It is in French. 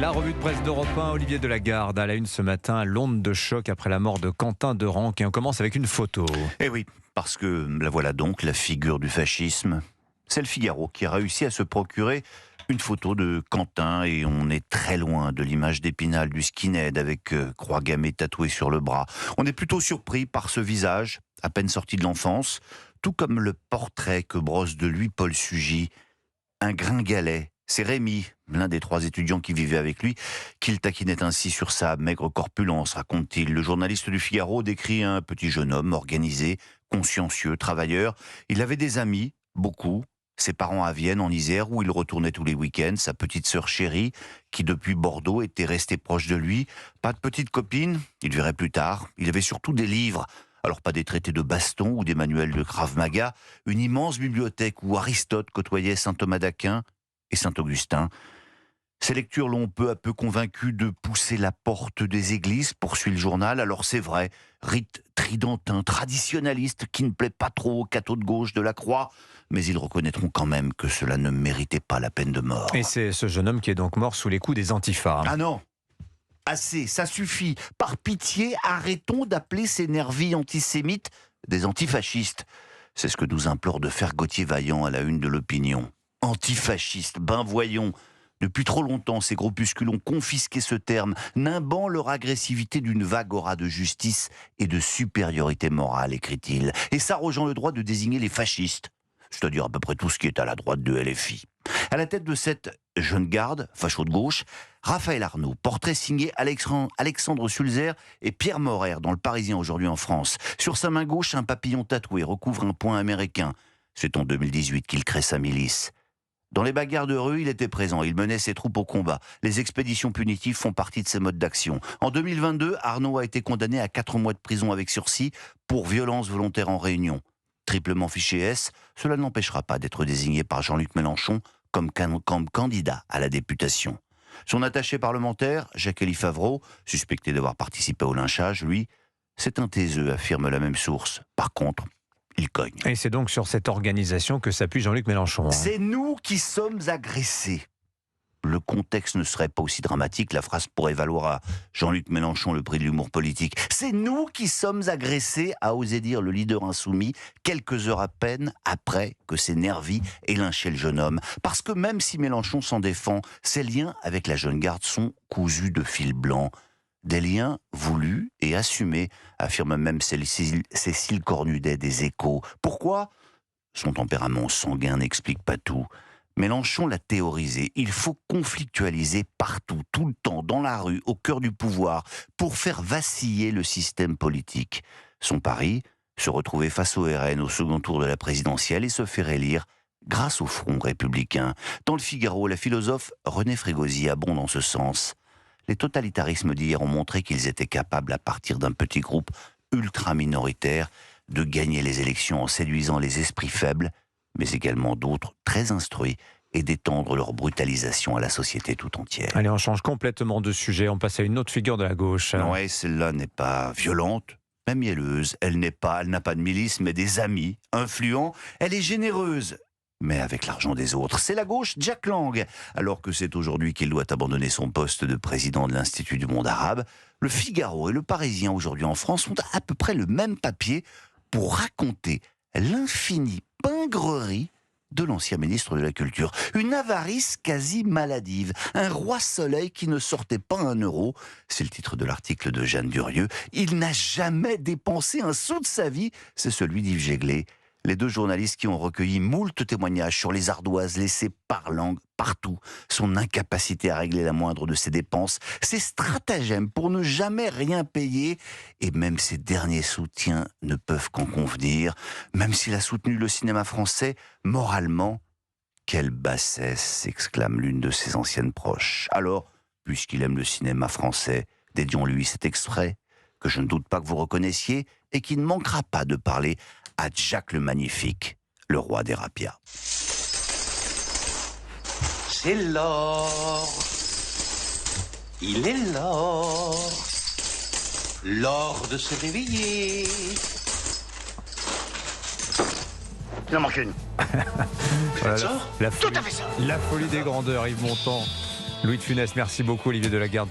La revue de presse d'Europe 1, Olivier Delagarde à la une ce matin, l'onde de choc après la mort de Quentin Derenc. Et on commence avec une photo. Eh oui, parce que la voilà donc, la figure du fascisme. C'est le Figaro qui a réussi à se procurer une photo de Quentin et on est très loin de l'image d'Épinal du skinhead avec croix gammée tatouée sur le bras. On est plutôt surpris par ce visage, à peine sorti de l'enfance, tout comme le portrait que brosse de lui Paul Sugy, un gringalet. C'est Rémi, l'un des 3 étudiants qui vivaient avec lui, qu'il taquinait ainsi sur sa maigre corpulence, raconte-t-il. Le journaliste du Figaro décrit un petit jeune homme organisé, consciencieux, travailleur. Il avait des amis, beaucoup. Ses parents à Vienne, en Isère, où il retournait tous les week-ends. Sa petite sœur chérie, qui depuis Bordeaux était restée proche de lui. Pas de petite copine, il verrait plus tard. Il avait surtout des livres. Alors pas des traités de baston ou des manuels de Krav Maga. Une immense bibliothèque où Aristote côtoyait saint Thomas d'Aquin et Saint-Augustin. Ces lectures l'ont peu à peu convaincu de pousser la porte des églises, poursuit le journal. Alors c'est vrai, rite tridentin, traditionnaliste, qui ne plaît pas trop aux cathos de gauche de la Croix, mais ils reconnaîtront quand même que cela ne méritait pas la peine de mort. Et c'est ce jeune homme qui est donc mort sous les coups des antifas. Ah non, assez, ça suffit. Par pitié, arrêtons d'appeler ces nervis antisémites des antifascistes. C'est ce que nous implore de faire Gauthier Vaillant à la une de l'Opinion. Antifascistes, ben voyons. Depuis trop longtemps, ces groupuscules ont confisqué ce terme, nimbant leur agressivité d'une vague aura de justice et de supériorité morale, écrit-il, et s'arrogeant le droit de désigner les fascistes, c'est-à-dire à peu près tout ce qui est à la droite de LFI. À la tête de cette jeune garde, facho de gauche, Raphaël Arnaud, portrait signé Alexandre Sulzer et Pierre Morer dans Le Parisien aujourd'hui en France. Sur sa main gauche, un papillon tatoué recouvre un point américain. C'est en 2018 qu'il crée sa milice. Dans les bagarres de rue, il était présent, il menait ses troupes au combat. Les expéditions punitives font partie de ses modes d'action. En 2022, Arnaud a été condamné à 4 mois de prison avec sursis pour violence volontaire en réunion. Triplement fiché S, cela ne l'empêchera pas d'être désigné par Jean-Luc Mélenchon comme candidat à la députation. Son attaché parlementaire, Jacques-Élie Favreau, suspecté d'avoir participé au lynchage, lui, c'est un taiseux, affirme la même source. Par contre, il cogne. Et c'est donc sur cette organisation que s'appuie Jean-Luc Mélenchon. C'est nous qui sommes agressés. Le contexte ne serait pas aussi dramatique, la phrase pourrait valoir à Jean-Luc Mélenchon le prix de l'humour politique. C'est nous qui sommes agressés, a osé dire le leader insoumis, quelques heures à peine après que ces nervis aient lynché le jeune homme. Parce que même si Mélenchon s'en défend, ses liens avec la jeune garde sont cousus de fil blanc. Des liens voulus et assumés, affirme même Cécile Cornudet des Échos. Pourquoi ? Son tempérament sanguin n'explique pas tout. Mélenchon l'a théorisé. Il faut conflictualiser partout, tout le temps, dans la rue, au cœur du pouvoir, pour faire vaciller le système politique. Son pari, se retrouver face au RN au second tour de la présidentielle et se faire élire grâce au Front républicain. Dans le Figaro, la philosophe René Frégosi abonde en ce sens. Les totalitarismes d'hier ont montré qu'ils étaient capables, à partir d'un petit groupe ultra-minoritaire, de gagner les élections en séduisant les esprits faibles, mais également d'autres très instruits, et d'étendre leur brutalisation à la société tout entière. Allez, on change complètement de sujet, on passe à une autre figure de la gauche. Ouais, celle-là n'est pas violente, mais mielleuse. Elle n'a pas de milice, mais des amis influents. Elle est généreuse, mais avec l'argent des autres. C'est la gauche, Jack Lang. Alors que c'est aujourd'hui qu'il doit abandonner son poste de président de l'Institut du monde arabe, le Figaro et le Parisien aujourd'hui en France ont à peu près le même papier pour raconter l'infinie pingrerie de l'ancien ministre de la Culture. Une avarice quasi maladive. Un roi soleil qui ne sortait pas un euro. C'est le titre de l'article de Jeanne Durieux. Il n'a jamais dépensé un sou de sa vie. C'est celui d'Yves Jéglé. Les 2 journalistes qui ont recueilli moult témoignages sur les ardoises laissées par Lang partout, son incapacité à régler la moindre de ses dépenses, ses stratagèmes pour ne jamais rien payer, et même ses derniers soutiens ne peuvent qu'en convenir, même s'il a soutenu le cinéma français, moralement, quelle bassesse, s'exclame l'une de ses anciennes proches. Alors, puisqu'il aime le cinéma français, dédions-lui cet extrait, que je ne doute pas que vous reconnaissiez, et qui ne manquera pas de parler à Jack le Magnifique, le roi des rapias. C'est l'or, il est l'or, l'or de se réveiller. Il en manque une. Voilà, Ça la Tout folie, à fait ça. la folie des grandeurs, Yves Montand. Louis de Funès, merci beaucoup Olivier Delagarde.